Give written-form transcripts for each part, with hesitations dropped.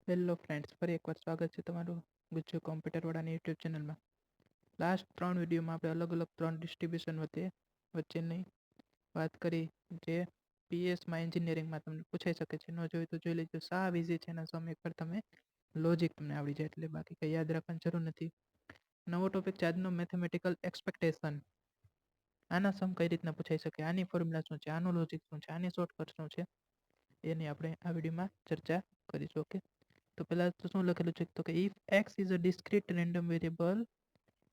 Hello friends, ફરી એકવાર સ્વાગત છે તમારું ગુજ્જુ કોમ્પ્યુટરવાળાની યુટ્યુબ ચેનલમાં. લાસ્ટ 3 વિડીયોમાં આપણે અલગ અલગ 3 ડિસ્ટ્રીબ્યુશન વચ્ચેની વાત કરી, જે પીએસમાં એન્જિનિયરિંગમાં તમને પૂછાઈ શકે છે. ન જોયું તો જોઈ લેજો, સાવ ઇઝી છે. એના સમ એકવાર તમે લોજિક તમને આવડી જાય એટલે બાકી કંઈ યાદ રાખવાની જરૂર નથી. નવો ટોપિક છે આજનો, મેથેમેટિકલ એક્સપેક્ટેશન. આના સમ કઈ રીતના પૂછાઈ શકે, આની ફોર્મ્યુલા શું છે, આનું લોજિક શું છે, આની શોર્ટકટ શું છે, એની આપણે આ વિડીયોમાં ચર્ચા કરીશું. ઓકે, તો પહેલાં તો શું લખેલું છે, તો કે if X is a discrete random variable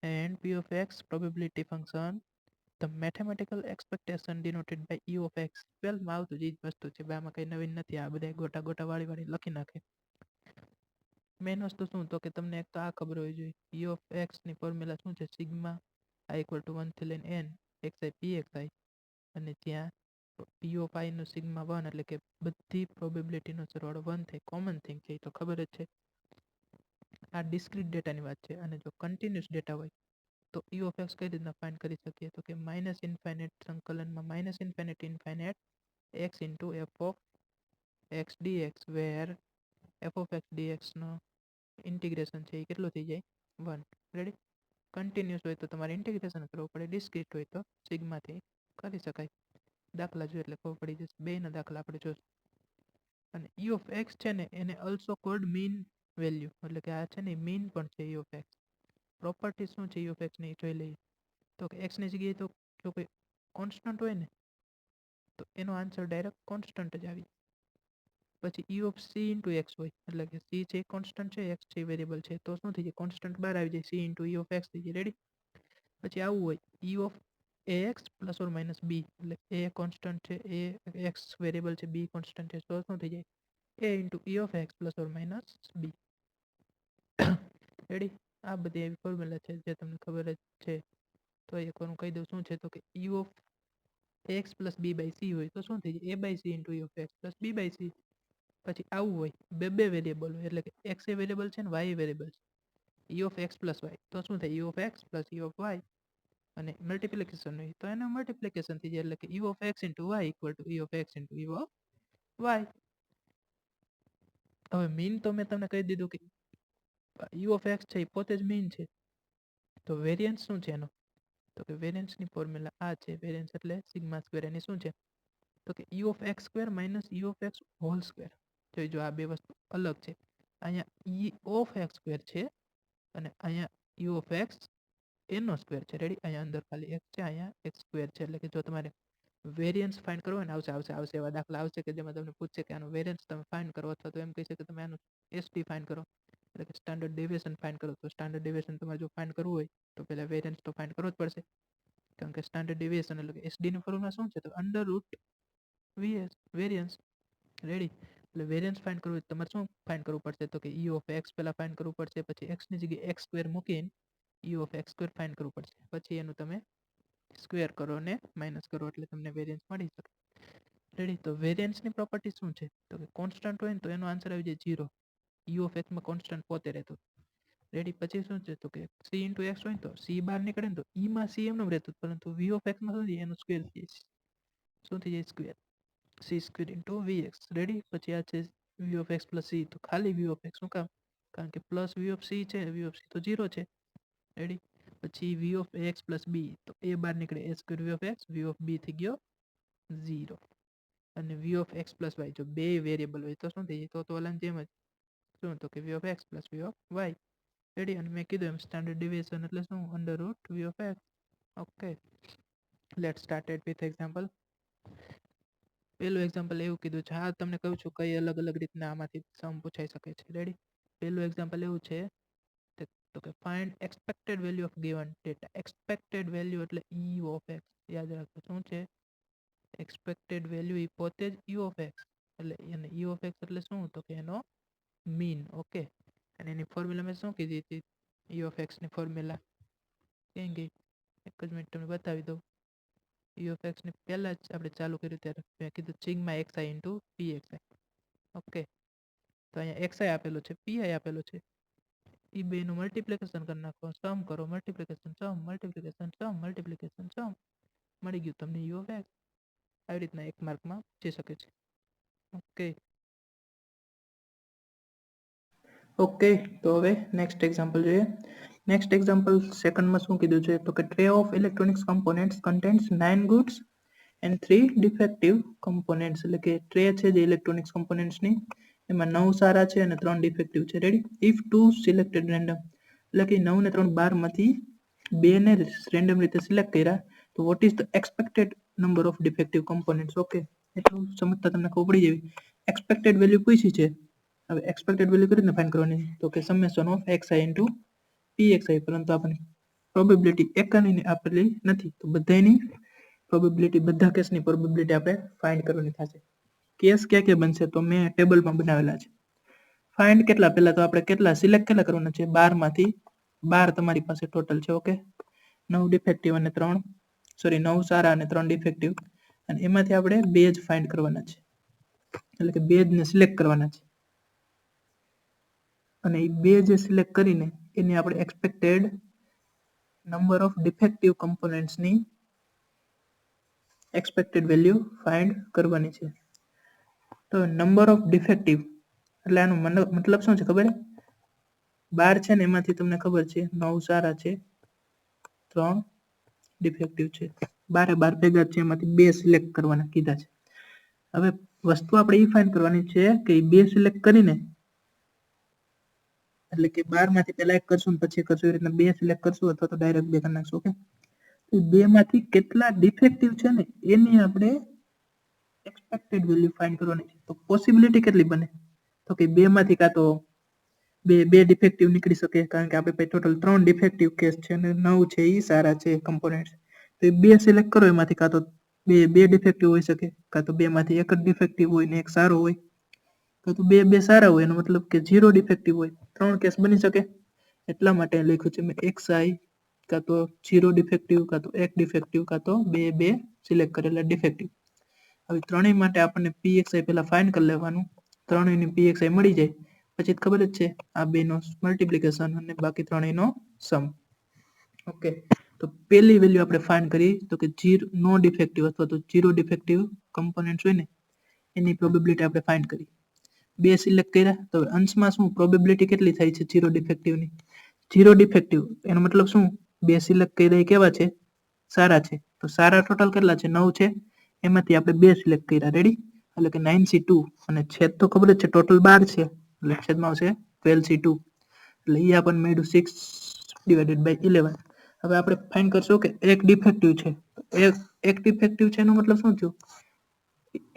and P of X probability function, the mathematical expectation denoted by E of X. 12માં આવતું જ જ વસ્તુ છે, આમાં કંઈ નવીન નથી. આ બધા ગોટા ગોટા વાળી લખી નાખે. મેઇન વસ્તુ શું, તો કે તમને એક તો આ ખબર હોવી જોઈએ, ઇ ઓફ એક્સની ફોર્મ્યુલા શું છે, સિગ્મા આઈ ઇક્વલ ટુ 1 થી લઈને n એક્સ આઈ પી એક્સ આઈ, અને ત્યાં પી ઓફ આઈનું સિગ્મા 1 એટલે કે બધી પ્રોબેબિલિટીનો સરવાળો 1 થાય. કોમન થિંગ છે, એ તો ખબર જ છે. આ ડિસ્ક્રીટ ડેટાની વાત છે. અને જો કન્ટિન્યુઅસ ડેટા હોય તો ઇ ઓફ એક્સ કઈ રીતના ફાઇન્ડ કરી શકીએ, તો કે માઇનસ ઇન્ફાઇનાઇટ સંકલનમાં minus infinite infinite X into F of X D X, where F of X ડીએક્સનો ઇન્ટિગ્રેશન છે એ કેટલું થઈ જાય, 1. રેડી? કન્ટિન્યુઅસ હોય તો તમારે ઇન્ટિગ્રેશન કરવું પડે, ડિસ્ક્રીટ હોય તો સિગ્માથી કરી શકાય. દાખલા જોઈએ એટલે ખબર પડી જશે. બેના દાખલા આપણે જોઈશું. અને ઇ ઓફ એક્સ છે ને, એને ઓલ્સો કોલ્ડ મીન વેલ્યુ, એટલે કે આ છે ને મીન પણ છે ઇ ઓફ એક્સ. પ્રોપર્ટી શું છે ઇ ઓફ એક્સની જોઈ લઈએ. તો કે એક્સની જગ્યાએ તો જો કોઈ કોન્સ્ટન્ટ હોય ને, તો એનો આન્સર ડાયરેક્ટ કોન્સ્ટન્ટ જ આવી. પછી ઇ ઓફ સી ઇન્ટુ એક્સ હોય, એટલે કે સી છે કોન્સ્ટન્ટ છે, એક્સ છે વેરિયેબલ છે, તો શું થઈ જાય, કોન્સ્ટન્ટ બહાર આવી જાય, C into E of X થઈ જાય. રેડી? પછી આવું હોય, E of A X plus or minus B, એટલે એ કોન્સ્ટન્ટ છે, એ એક્સ વેરિયેબલ છે, બી કોન્સ્ટન્ટ છે, તો શું થઈ જાય, A into E of X plus or minus B. Ready? આ બધી એવી ફોર્મ્યુલા છે જે તમને ખબર જ છે. તો એકવાર હું કહી દઉં શું છે, તો કે E of X plus B by C હોય તો શું થઈ જાય, A by C into E of X plus B by C. પછી આવું હોય, બે વેરિયેબલ હોય, એટલે કે એક્સ એ વેરિયેબલ છે ને વાય એ વેરિયેબલ છે, E of X plus Y, તો શું થાય, E of X plus E of Y. અને મલ્ટિપ્લિકેશન હોય તો એનું મલ્ટિપ્લિકેશન થઈ જાય, એટલે કે E of X into Y equal to E of X into E of Y. હવે મીન તો મેં તમને કહી દીધું કે ઇ ઓફ એક્સ છે એ પોતે જ મીન છે. તો વેરિયન્સ શું છે એનો, તો કે વેરિયન્સની ફોર્મ્યુલા આ છે. વેરિયન્સ એટલે સિગ્મા સ્ક્વેર. એની શું છે, તો કે E of X square minus E of X whole square. જો આ બે વસ્તુ અલગ છે. અહીંયા ઇ ઓફ એક્સ સ્ક્વેર છે અને અહીંયા ઇ ઓફ એક્સ એનો સ્ક્વેર છે. રેડી? અહીંયા અંદર ખાલી એક્સ છે, અહીંયા એક્સ સ્ક્વેર છે. એટલે કે જો તમારે વેરિયન્સ ફાઇન્ડ કરવો ને, આવશે એવા દાખલા આવશે કે જેમાં તમને પૂછશે કે આનું વેરિયન્સ તમે ફાઇન્ડ કરો, અથવા તો એમ કહી શકે કે તમે આનું એસટી ફાઇન્ડ કરો, એટલે કે સ્ટાન્ડર્ડ ડેવિએશન ફાઇન્ડ કરો. તો સ્ટાન્ડર્ડ ડેવિએશન તમારે જો ફાઇન્ડ કરવું હોય તો પહેલાં વેરિયન્સ તો ફાઇન્ડ કરવો જ પડશે, કારણ કે સ્ટાન્ડર્ડ ડેવિએશન એટલે કે એસડીની ફોર્મ્યુલા શું છે, તો under route VS variance. Ready? એટલે વેરિયન્સ ફાઇન્ડ કરવું હોય તમારે શું ફાઇન્ડ કરવું પડશે, તો કે ઇ ઓફ એક્સ પહેલાં ફાઇન્ડ કરવું પડશે, પછી એક્સની જગ્યાએ એક્સ સ્ક્વેર મૂકીને ઇ ઓફ એક્સ સ્ક્વેર ફાઇન્ડ કરવું પડશે. પછી એનું તમે સ્ક્વેર કરો ને માઇનસ કરો એટલે તમને વેરિયન્સ મળી શકે. રેડી? તો વેરિયન્સની પ્રોપર્ટી શું છે, તો કે કોન્સ્ટન્ટ હોય ને તો એનો આન્સર આવી જાય 0. ઇ ઓફ એક્સમાં કોન્સ્ટન્ટ પોતે રહેતું. રેડી? પછી શું છે, તો કે સી ઇન્ટુ એક્સ હોય ને તો સી બહાર નીકળે ને તો ઈમાં સી એમનું રહેતું, પરંતુ વી ઓફ એક્સમાં શું થાય, એનું સ્ક્વેર થઈ જાય. શું થઈ જાય, square. C square into V X. Ready? પછી આ છે V of X plus C, તો ખાલી વી ઓફ એક્સ. શું કામ? કારણ કે પ્લસ વી ઓફ સી છે, વી ઓફ સી તો 0 છે. રેડી? પછી V of X plus B, તો એ બહાર નીકળે, A square V of X, V of B થઈ ગયો 0. અને V of X plus Y, જો બે વેરિયેબલ હોય તો શું થઈ જાય, તો ઓલાની જેમ જ. શું, તો કે V of X plus V of Y. Ready? અને મેં કીધું એમ સ્ટાન્ડર્ડ ડેવિએશન એટલે શું, under root V of X. Okay, let started with example. પહેલું એક્ઝામ્પલ એવું કીધું છે, હા તમને કહું છું કઈ અલગ અલગ રીતના આમાંથી સમ પૂછાઈ શકે છે. રેડી? પહેલું એક્ઝામ્પલ એવું છે, તો કે find expected value of given data. Expected value એટલે ઇ ઓફ એક્સ. યાદ રાખો શું છે, એક્સપેક્ટેડ વેલ્યુ એ પોતે જ ઇ ઓફ એક્સ. એટલે એને ઇ ઓફ એક્સ એટલે શું, તો કે એનો મીન. ઓકે, અને એની ફોર્મ્યુલા મેં શું કીધી હતી, ઇ ઓફ એક્સની ફોર્મ્યુલા ક્યાં ગઈ, એક જ મિનિટ તમને બતાવી દઉં. ઇ ઓફ એક્સની પહેલાં જ આપણે ચાલુ કર્યું ત્યારે મેં કીધું sigma x I into P x I. Okay, તો અહીંયા એક્સ આઈ આપેલું છે, પી આઈ આપેલું છે. એ બેનું મલ્ટિપ્લિકેશન કરી નાખો, સમ કરો, મલ્ટિપ્લિકેશન સમ, મલ્ટિપ્લિકેશન સમ, મલ્ટિપ્લિકેશન સમ, મળી ગયું તમને ઇ ઓફ એક્સ. આવી રીતના એક માર્કમાં પૂછી શકે છે. ઓકે, ઓકે, તો હવે નેક્સ્ટ એક્ઝામ્પલ જોઈએ. નેક્સ્ટ એક્ઝામ્પલ સેકન્ડમાં શું કીધું છે તો કે tray of electronics components contains 9 goods and 3 defective components. એટલે કે ટ્રે છે જે ઇલેક્ટ્રોનિક્સ કમ્પોનેન્ટ્સની, એમાં 9 સારા છે અને 3 ડિફેક્ટિવ છે. રેડી. ઇફ 2 સિલેક્ટેડ રેન્ડમ, એટલે કે 9 ને 3 12માંથી 2 ને રેન્ડમ રીતે સિલેક્ટ કર્યા, તો what is the expected number of defective components. Okay, એટલું સમજતા તમને ખબર પડી જાય. એક્સપેક્ટેડ વેલ્યુ પૂછી છે. હવે એક્સપેક્ટેડ વેલ્યુ કરીને ફાઇન્ડ કરવાની તો કે summation of xi into pxi, પરંતુ આપણે પ્રોબેબિલિટી એકની આપેલી નથી, તો બધાની પ્રોબેબિલિટી, બધા કેસની પ્રોબેબિલિટી આપણે ફાઇન્ડ કરવાની થશે. કેસ ક્યાં ક્યાં બનશે તો મેં ટેબલમાં બનાવેલા છે. ફાઇન્ડ કેટલા, પહેલા તો આપણે કેટલા સિલેક્ટ કેટલા કરવાના છે, 12માંથી 12 તમારી પાસે ટોટલ છે. ઓકે, 9 ડિફેક્ટિવ અને 9 સારા અને 3 ડિફેક્ટિવ, અને એમાંથી આપણે 2 જ ફાઇન્ડ કરવાના છે, એટલે કે 2 ને સિલેક્ટ કરવાના છે. અને એ 2 જે સિલેક્ટ કરીને એની આપણે એક્સપેક્ટેડ નંબર ઓફ ડિફેક્ટિવ કમ્પોનેન્ટ્સની એક્સપેક્ટેડ વેલ્યુ ફાઇન્ડ કરવાની છે. તો નંબર ઓફ ડિફેક્ટિવ એટલે આનો મતલબ શું છે ખબર છે? 12 છે ને એમાંથી તમને ખબર છે 9 સારા છે, 3 ડિફેક્ટિવ છે. 12 ભેગા છે, એમાંથી 2 સિલેક્ટ કરવાના કીધા છે. હવે વસ્તુ આપણે એ ફાઇન્ડ કરવાની છે કે 2 સિલેક્ટ કરીને, એટલે કે 12માંથી પહેલા એક કરશું ને પછી કરશું, એ રીતના 2 સિલેક્ટ કરશું અથવા તો ડાયરેક્ટ 2 કરી નાખશું. ઓકે, 2માંથી કેટલા ડિફેક્ટિવ છે ને એની આપણે એક્સપેક્ટેડ વેલ્યુ ફાઇન્ડ કરવાની છે. તો પોસિબિલિટી કેટલી બને તો કે 2માંથી કાં તો બે ડિફેક્ટિવ નીકળી શકે, કારણ કે આપણે ટોટલ 3 ડિફેક્ટિવ કેસ છે અને 9 છે એ સારા છે કમ્પોનેન્ટ્સ. તો 2 સિલેક્ટ કરો, એમાંથી કાં તો બે ડિફેક્ટિવ હોઈ શકે, કાં તો 2માંથી એક જ ડિફેક્ટિવ હોય ને એક સારો હોય, કાં તો બે સારા હોય, એનો મતલબ કે 0 ડિફેક્ટિવ હોય. 3 કેસ બની શકે. એટલા માટે લખ્યું છે મેં xi કાં તો 0 ડિફેક્ટિવ, કાં તો 1 ડિફેક્ટિવ, કાં તો બે સિલેક્ટ કરેલા ડિફેક્ટિવ. હવે ત્રણેય માટે આપણને pxi પહેલા ફાઇન્ડ કરી લેવાનું. ત્રણેયની pxi મળી જાય પછી ખબર જ છે આ બેનો મલ્ટિપ્લિકેશન અને બાકી ત્રણેયનો સમ. ઓકે, તો પહેલી વેલ્યુ આપણે ફાઇન્ડ કરી તો કે નો ડિફેક્ટિવ અથવા તો 0 ડિફેક્ટિવ કમ્પોનેન્ટ્સ હોય ને એની પ્રોબેબિલિટી આપણે ફાઇન્ડ કરી. 2 સિલેક્ટ કર્યા, તો અંશમાં શું પ્રોબેબિલિટી કેટલી થાય છે 0 ડિફેક્ટિવની? 0 ડિફેક્ટિવ એનો મતલબ શું? 2 સિલેક્ટ કર્યા કેવા છે? સારા છે. તો સારા ટોટલ કેટલા છે? 9 છે. એમાંથી આપણે 2 સિલેક્ટ કર્યા. રેડી, એટલે કે 9c2, અને છેદ તો ખબર જ છે ટોટલ 12 છે, એટલે છેદમાં આવશે 12c2, એટલે એ આપણને મળ્યું 6/11. હવે આપણે ફાઇન્ડ કરશું કે એક ડિફેક્ટિવ છે. એક ડિફેક્ટિવ છે એનો મતલબ શું થયું?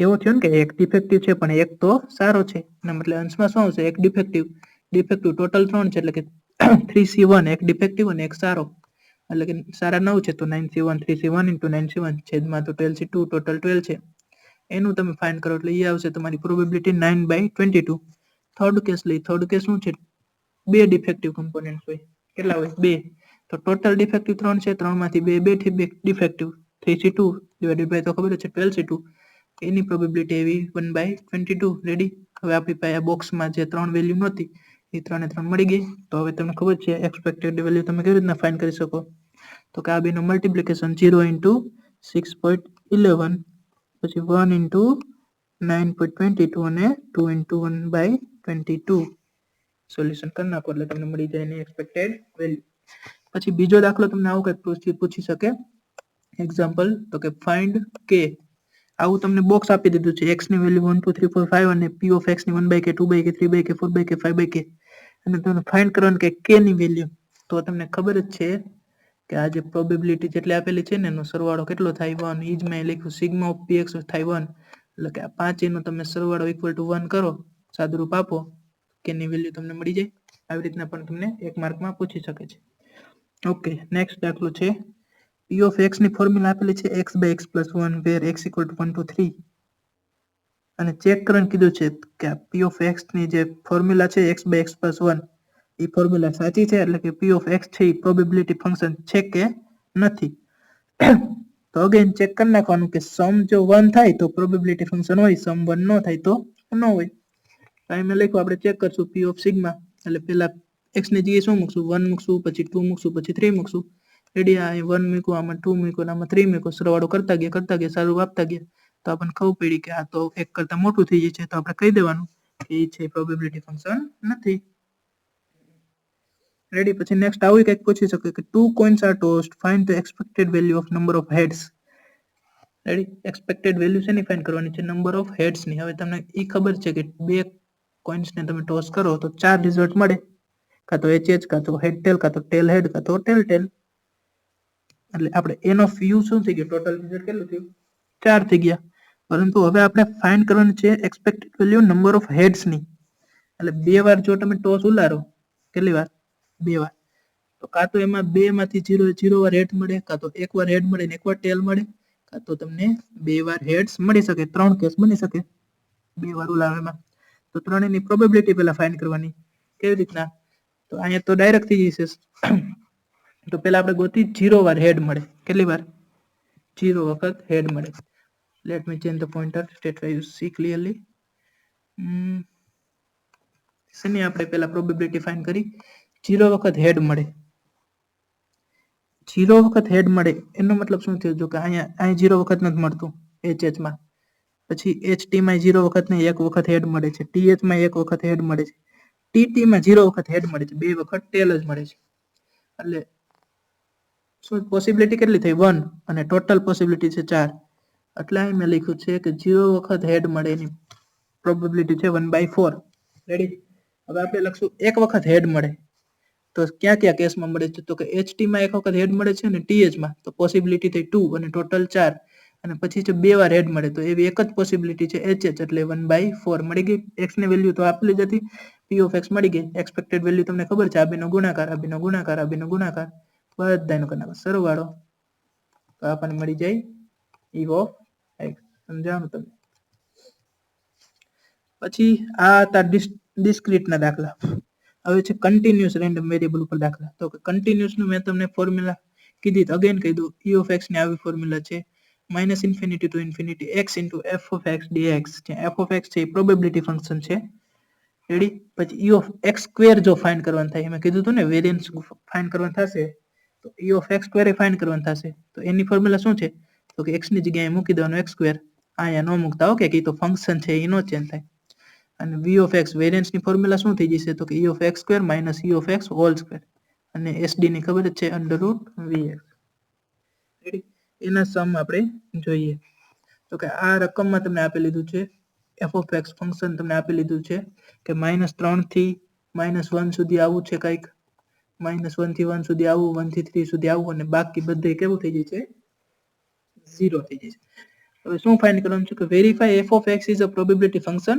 એવો થયો ને કે એક ડિફેક્ટિવ છે પણ એક તો સારો છે, એના મતલબ અંશમાં શું આવશે? એક ડિફેક્ટિવ ટોટલ 3 છે, એટલે કે 3c1, એક ડિફેક્ટિવ અને એક સારો, એટલે કે સારા 9 છે તો 9c1, 3c1 into 9c1 છેદમાં તો 12c2, ટોટલ 12 છે. એનું તમે ફાઇન્ડ કરો એટલે એ આવશે તમારી પ્રોબેબિલિટી 9/22. થર્ડ કેસ લઈ. થર્ડ કેસ શું છે? 2 ડિફેક્ટિવ કમ્પોનેન્ટ્સ હોય. કેટલા હોય? 2. તો ટોટલ ડિફેક્ટિવ 3 છે, 3માંથી 2 ડિફેક્ટિવ, 3c2 ડિવાઇડેડ બાય તો ખબર જ છે 12c2, એની પ્રોબેબિલિટી એવી 1/22. રેડી. હવે આપણી પાસે બોક્સમાં જે 3 વેલ્યુ નહોતી એ 3 મળી ગઈ. તો હવે તમને ખબર છે એક્સપેક્ટેડ વેલ્યુ તમે કેવી રીતના ફાઇન્ડ કરી શકો તો કે આ બેનું મલ્ટિપ્લિકેશન 0 into 6.11, પછી 1 into 9.22 અને 2 into 1/22. સોલ્યુશન કરી નાખો એટલે તમને મળી જાય એની એક્સપેક્ટેડ વેલ્યુ. પછી બીજો દાખલો તમને આવું કંઈક પૂછી શકે એક્ઝામ્પલ, તો કે ફાઇન્ડ કે. આવું તમને બોક્સ આપી દીધું છે, x ની વેલ્યુ 1 2 3 4 5 અને p of x ની 1/k 2/k 3/k 4/k 5/k, અને તમને ફાઇન્ડ કરવાનું કે k ની વેલ્યુ. તો તમને ખબર જ છે કે આ જે પ્રોબેબિલિટી જેટલી આપેલી છે ને એનો સરવાળો કેટલો થાય? 1. ઈ જ મેં લખ્યું સિગ્મા ઓફ px થાય 1, એટલે કે આ 5 નો તમે સરવાળો ઇક્વલ ટુ 1 કરો, સાદુરૂપ આપો, k ની વેલ્યુ તમને મળી જાય. આવી રીતના પણ તમને 1 માર્કમાં પૂછી શકે છે. ઓકે, નેક્સ્ટ દાખલો છે p of x ની ફોર્મ્યુલા આપેલી છે x/x+1 where x = 1 to 3, અને ચેક કરવાનું કીધું છે કે p of x ની જે ફોર્મ્યુલા છે x/x+1 એ ફોર્મ્યુલા સાચી છે, એટલે કે p of x છે એ પ્રોબેબિલિટી ફંક્શન છે કે નથી. તો અગેન ચેક કરી નાખવાનું કે સમ જો 1 થાય તો પ્રોબેબિલિટી ફંક્શન હોય, સમ 1 ન થાય તો ન હોય. અહીં મેં લખ્યું, આપણે ચેક કરશું p of સિગ્મા, એટલે પહેલા x ની જગ્યાએ શું મૂકશું? 1 મૂકશું, પછી 2 મૂકશું, પછી 3 મૂકશું. રેડી, આ 1 મૂક્યું, આમાં 2 મૂક્યું, આમાં 3 મૂક્યું, સરવાળો કરતા ગયા સારું આપતા ગયા, તો આપણને ખબર પડી કે આ તો 1 કરતા મોટું થઈ જાય છે, તો આપણે કહી દેવાનું કે એ છે પ્રોબેબિલિટી ફંક્શન નથી. રેડી. પછી નેક્સ્ટ આવું કંઈક પૂછી શકે કે 2 coins are tossed, find the expected value of number of heads. Ready. Expected value શેની ફાઇન્ડ કરવાની છે? નંબર ઓફ હેડ્સ ની. હવે તમને એ ખબર છે કે 2 કોઇન્સ ને તમે ટોસ કરો તો 4 રિઝલ્ટ મળે, કાં તો એચ કાં તો હેડ ટેલ, કાં તો ટેલ હેડ, કાં તો ટેલ ટેલ. એટલે આપણે એન ઓફ યુ શું થઈ ગયું? ટોટલ રિઝલ્ટ કેટલું થયું? 4 થઈ ગયા. પરંતુ હવે આપણે ફાઇન્ડ કરવાની છે expected value number of heads ની. એટલે 2 વાર જો તમે ટોસ ઉલારો, કેટલી વાર? 2 વાર. તો કાં તો એમાં 2 માંથી 0 વાર હેડ મળે, કાં તો 1 વાર હેડ મળે ને 1 વાર ટેલ મળે, કાં તો તમને 2 વાર હેડ્સ મળી શકે. 3 કેસ બની શકે 2 વાર ઉલાવવામાં. તો ત્રણેયની પ્રોબેબિલિટી પહેલા ફાઇન્ડ કરવાની. કેવી રીતના? તો અહીંયા તો ડાયરેક્ટ થઈ જશે. તો પહેલા આપણે ગોતી 0 વાર હેડ મળે. કેટલી વાર? 0 વખત હેડ મળે. Let me change the pointer that way you see clearly. શેની આપણે પહેલા પ્રોબેબિલિટી ફાઇન્ડ કરી? 0 વખત હેડ મળે. 0 વખત હેડ મળે એનો મતલબ શું થયો? જો કે અહીંયા 0 વખત નથી મળતું એચ માં. પછી HT માં 0 વખત ને 1 વખત હેડ મળે છે. TH માં 1 વખત હેડ મળે છે. TT માં 0 વખત હેડ મળે છે. 2 વખત ટેલ જ મળે છે. એટલે શું પોસિબિલિટી કેટલી થઈ? 1 અને ટોટલ પોસિબિલિટી છે 4. એટલે અહીં મેં લખ્યું છે કે 0 વખત હેડ મળે એની પ્રોબેબિલિટી છે 1/4. રેડી. હવે આપણે લખશું 1 વખત હેડ મળે. તો ક્યાં ક્યાં કેસમાં મળે છે? તો કે HT માં 1 વખત હેડ મળે છે અને TH માં તો પોસિબિલિટી થઈ 2 અને ટોટલ 4. અને પછી છે 2 વાર હેડ મળે તો એવી એક જ પોસિબિલિટી છે HH, એટલે 1/4 મળી ગઈ. x ની વેલ્યુ તો આપેલી જ હતી, p of x મળી ગઈ. એક્સપેક્ટેડ વેલ્યુ તમને ખબર છે, આ બેનો ગુણાકાર, આ બેનો ગુણાકાર, આ બેનો ગુણાકાર, બધાનો કરી નાખો સરવાળો, તો આપણને મળી જાય e of x. સમજાણું તમને? પછી આ હતા ડિસ્ક્રીટના દાખલા. હવે છે કન્ટિન્યુઅસ રેન્ડમ વેરિયેબલ ઉપર દાખલા. તો કે કન્ટિન્યુઅસનું મેં તમને ફોર્મ્યુલા કીધી, અગેન કહી દઉં. e of x ની આવી ફોર્મ્યુલા છે -infinity to infinity x into f of x dx. જ્યાં f of x છે એ પ્રોબેબિલિટી ફંક્શન છે. રેડી. પછી e of x સ્ક્વેર જો ફાઇન્ડ કરવાનું થાય, મેં કીધું હતું ને વેરિયન્સ ફાઇન્ડ કરવાનું થશે તો e of x square A find કરવાનું થશે. તો એની ફોર્મ્યુલા શું છે? તો કે x ની જગ્યાએ મૂકી દેવાનો x સ્ક્વેર. અહીંયા ન મૂકતા, ઓકે, કે તો ફંક્શન છે એ નો ચેન્જ થાય. અને v of x વેરિયન્સ ની ફોર્મ્યુલા શું થઈ જશે? તો કે e of x square minus e of x whole square. અને SD ની ખબર જ છે √vx. રેડી. એના સમ આપણે જોઈએ. તો કે આ રકમમાં તમને આપી લીધું છે f of x ફંક્શન તમને આપી લીધું છે કે -3 થી -1 સુધી આવું છે કંઈક, -1 થી 1 સુધી આવું, 1 થી 3 સુધી આવું, અને બાકી બધે કેવું થઈ જાય છે? 0 થઈ જાય છે. હવે શું ફાઇન્ડ કરવાનું છે? કે verify f of x is a probability function.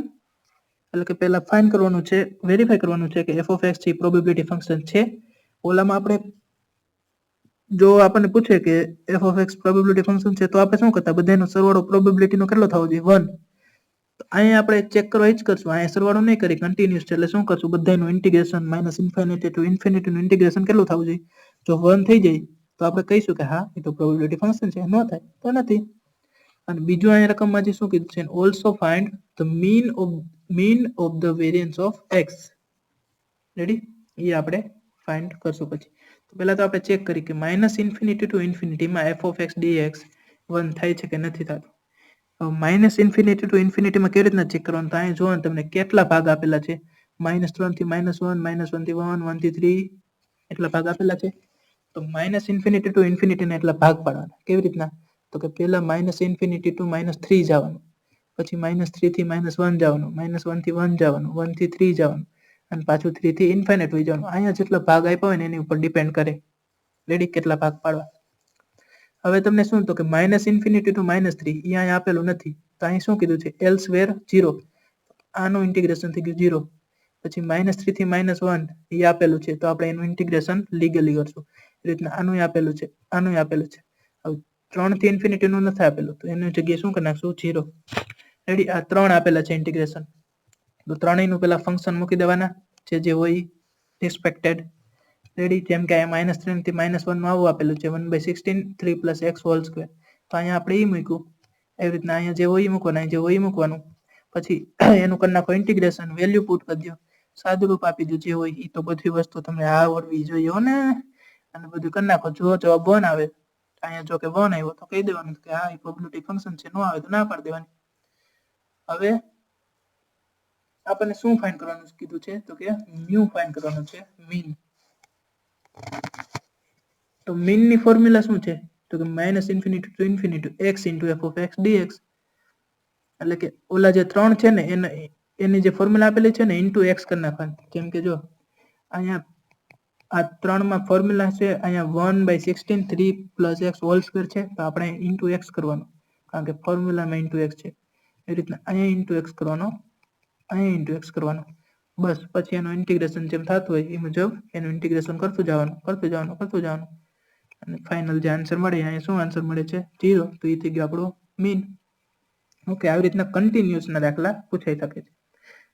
એટલે કે પહેલા ફાઇન્ડ કરવાનું છે, વેરીફાઈ કરવાનું છે કે f of x છે પ્રોબેબિલિટી ફંક્શન છે. ઓલામાં આપણે જો આપણને પૂછે કે f of x probability function છે તો આપણે શું કરતા? બધાનો સરવાળો પ્રોબેબિલિટીનો કેટલો થવો જોઈએ? 1. તો અહીંયા આપણે ચેક કરવા જ કરશું. અહીંયા સરવાળો નહીં કરી, કન્ટિન્યુઅસ છે એટલે શું કરશું? બધાનું ઇન્ટિગ્રેશન -ઇન્ફિનિટી ટુ ઇન્ફિનિટી નું ઇન્ટિગ્રેશન કેટલું થવું જોઈએ? જો 1 થઈ જાય તો આપણે કહીશું કે હા એ તો પ્રોબેબિલિટી ફંક્શન છે. ન થાય તો નથી. અને બીજું અહીંયા રકમમાં જે શું કીધું છે? Also find the mean of the variance of x. Ready. એ આપણે ફાઇન્ડ કરશું પછી. તો પહેલા તો આપણે ચેક કરી કે -ઇન્ફિનિટી ટુ ઇન્ફિનિટીમાં f of x dx 1 થાય છે કે નથી થતું. -ઇન્ફિનિટી ટુ ઇન્ફિનિટીમાં કેવી રીતના ચેક કરવાનું? તો અહીંયા જોવાનું તમને કેટલા ભાગ આપેલા છે. -3 થી -1, -1 થી 1, 1 થી 3 એટલા ભાગ આપેલા છે. તો -ઇન્ફિનિટી ટુ ઇન્ફિનિટી ના એટલા ભાગ પાડવાના. કેવી રીતના? તો કે પહેલા -ઇન્ફિનિટી ટુ -3 જવાનું, પછી -3 થી -1 જવાનું, -1 થી 1 જવાનું, 1 થી 3 જવાનું, અને પાછું 3 થી ઇન્ફિનિટ વહી જવાનું. અહીંયા જેટલા ભાગ આપ્યા હોય ને એની ઉપર ડિપેન્ડ કરે. રેડી. કેટલા ભાગ પાડવા. હવે તમને શું તો કે -ઇન્ફિનિટી ટુ -3 એ અહીંયા આપેલું નથી. તો અહીં શું કીધું છે? elsewhere 0. આનું ઇન્ટિગ્રેશન થઈ ગયું 0. પછી -3 થી -1 એ આપેલું છે તો આપણે એનું ઇન્ટિગ્રેશન લીગલી કરશું. એ રીતના આનું આપેલું છે, આનું આપેલું છે. હવે 3 થી ઇન્ફિનિટી નું નથી આપેલું તો એની જગ્યાએ શું કરી નાખશું? 0. રેડી. આ 3 આપેલા છે ઇન્ટિગ્રેશન. તો ત્રણેયનું પેલા ફંક્શન મૂકી દેવાના જે હોય એક્સપેક્ટેડ. રેડી. જેમ કે અહીંયા -3 થી -1 માં આવું આપેલું છે 1/16 3 + x હોલ સ્ક્વેર. તો અહીંયા આપણે એ મૂક્યું. એવી રીતના અહીંયા જે હોય એ મૂકવાનું, અહીં જે હોય એ મૂકવાનું. પછી એનું કરી નાખો ઇન્ટિગ્રેશન, વેલ્યુ પુટ કરી દો, સાદુરૂપ આપી દો જે હોય એ. તો બધી વસ્તુ તમને આવડવી જોઈએ હો ને. અને બધું કરી નાખો. જો જવાબ 1 આવે, અહીંયા જો કે 1 આવ્યો તો કહી દેવાનું કે હા એ પ્રોબેબિલિટી ફંક્શન છે. નો આવે તો ના પાડી દેવાની. હવે આપણને શું ફાઇન્ડ કરવાનું કીધું છે? તો કે મ્યુ ફાઇન્ડ કરવાનું છે, મીન. તો મીનની ફોર્મ્યુલા શું છે? તો કે minus infinity to infinity X into F of X dx. એટલે કે ઓલા જે 3 છે ને એની જે ફોર્મ્યુલા આપેલી છે ને ઇન્ટુ એક્સ કરી નાખવાની. કેમ કે જો અહીંયા આ 3 માં ફોર્મ્યુલા છે, અહીંયા 1/16 3 પ્લસ એક્સ હોલ સ્ક્વેર છે, તો આપણે ઇન્ટુ એક્સ કરવાનું, કારણ કે ફોર્મ્યુલામાં ઇન્ટુ એક્સ છે. એ રીતના અહીંયા ઇન્ટુ એક્સ કરવાનો, અહીંયા ઇન્ટુ એક્સ કરવાનો. બસ પછી એનું ઇન્ટિગ્રેશન જેમ થતું હોય એ મુજબ એનું ઇન્ટિગ્રેશન કરતું જવાનું અને ફાઇનલ જે આન્સર મળે, અહીંયા શું આન્સર મળે છે 0, તો એ થઈ ગયો આપણો મીન. ઓકે, આવી રીતના કન્ટિન્યુઅસના દાખલા પૂછાઈ શકે છે.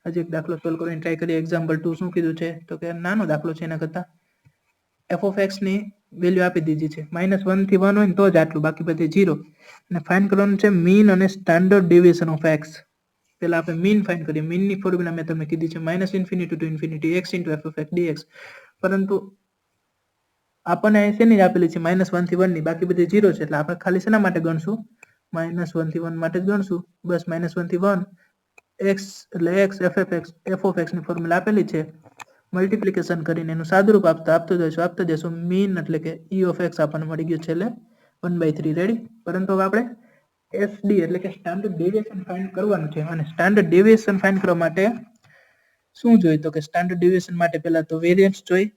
હજી એક દાખલો સોલ્વ કરીને ટ્રાય કરીએ. એક્ઝામ્પલ 2 શું કીધું છે? તો કે નાનો દાખલો છે, એના કરતાં એફ ઓફ એક્સ ની વેલ્યુ આપી દીધી છે, -1 થી 1 હોય ને તો જ આટલું, બાકી બધી 0. અને ફાઇન્ડ કરવાનું છે મીન અને સ્ટાન્ડર્ડ ડેવિએશન ઓફ એક્સ. પહેલા આપણે મીન ફાઇન્ડ કરીએ. મીનની ફોર્મ્યુલા મેં તમને કીધી છે -infinity to infinity X into F of X dx. પરંતુ આપણને અહીં શેની આપેલી છે? -1 થી 1 ની, બાકી બધી 0 છે, એટલે આપણે ખાલી શેના માટે ગણશું? -1 થી 1 માટે જ ગણશું. બસ -1 થી 1 એક્સ એટલે એક્સ, એફ ઓફ એક્સ ની ફોર્મ્યુલા આપેલી છે. મલ્ટિપ્લિકેશન કરીને એનું સાદુરૂપ આપતા જશું. મીન એટલે કે ઈ ઓફ એક્સ આપણને મળી ગયું છેલ્લે 1/3. રેડી? પરંતુ હવે આપણે એસડી એટલે કે સ્ટાન્ડર્ડ ડેવિએશન ફાઇન્ડ કરવાનું છે. અને સ્ટાન્ડર્ડ ડેવિએશન ફાઇન્ડ કરવા માટે શું જોઈએ? તો કે સ્ટાન્ડર્ડ ડેવિએશન માટે પહેલા તો વેરિયન્સ જોઈ,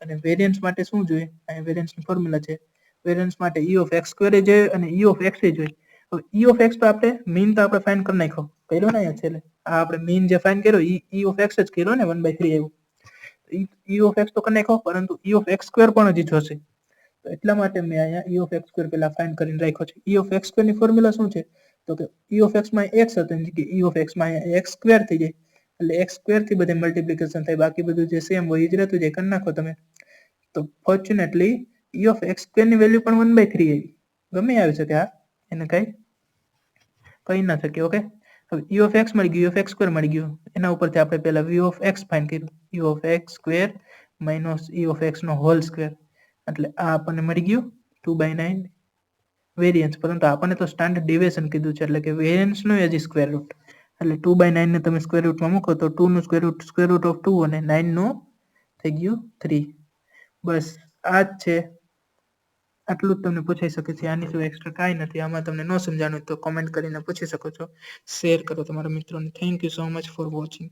અને વેરિયન્સ માટે શું જોઈએ? અહીંયા વેરિયન્સની ફોર્મ્યુલા છે. વેરિયન્સ માટે ઈ ઓફ એક્સ સ્ક્વેર જોઈએ અને ઈ ઓફ એક્સ જોઈએ. હવે ઈ ઓફ એક્સ તો આપણે મીન તો આપણે ફાઇન્ડ કરી નાખ્યો, કર્યો ને અહીંયા છેલ્લે. આ આપણે મીન જે ફાઇન્ડ કર્યો ઈ ઓફ એક્સ જ કર્યો ને, 1/3 આવ્યું. ઈ ઓફ એક્સ તો કરી નાખ્યો, પરંતુ ઈ ઓફ એક્સ સ્ક્વેર પણ હજી જોશે. તો એટલા માટે મેં અહીંયા ઈ ઓફ એક્સ સ્ક્વેર પહેલા ફાઇન્ડ કરીને રાખ્યો છે. ઈ ઓફ એક્સ સ્ક્વેર ની ફોર્મ્યુલા શું છે? તો કે ઈ ઓફ એક્સ માં એક્સ હતો, એની જગ્યાએ ઈ ઓફ એક્સ માં અહીંયા એક્સ સ્ક્વેર થઈ જાય. એટલે એક્સ સ્ક્વેર થી બધે મલ્ટિપ્લિકેશન થાય, બાકી બધું જે સેમ હોય એ જ રહેતું જાય. કરી નાખો તમે. તો fortunately E of X square ની વેલ્યુ પણ 1/3 આવી. ગમે આવી શકે, હા, એને કઈ કહી ના શકે. ઓકે, હવે ઈ ઓફ એક્સ મળી ગયું, ઈ ઓફ એક્સ સ્ક્વેર મળી ગયું. એના ઉપરથી આપણે પહેલા વી ઓફ એક્સ ફાઇન્ડ કર્યું. E of X square minus E of X નો હોલ સ્ક્વેર, એટલે આ આપણને મળી ગયું 2/9 વેરિયન્સ. પરંતુ આપણને તો સ્ટાન્ડર્ડ ડેવિએશન કીધું છે, એટલે કે વેરિયન્સ નો હજી સ્ક્વેર રૂટ. એટલે 2/9 ને તમે સ્ક્વેર રૂટમાં મૂકો તો 2 નું સ્ક્વેર રૂટ ઓફ 2 અને 9 નું થઈ ગયું 3. બસ આ જ છે, આટલું જ તમને પૂછાઈ શકે છે. આની સિવાય એક્સ્ટ્રા કાંઈ નથી. આમાં તમને ન સમજાણું તો કોમેન્ટ કરીને પૂછી શકો છો. શેર કરો તમારા મિત્રોને. Thank you so much for watching.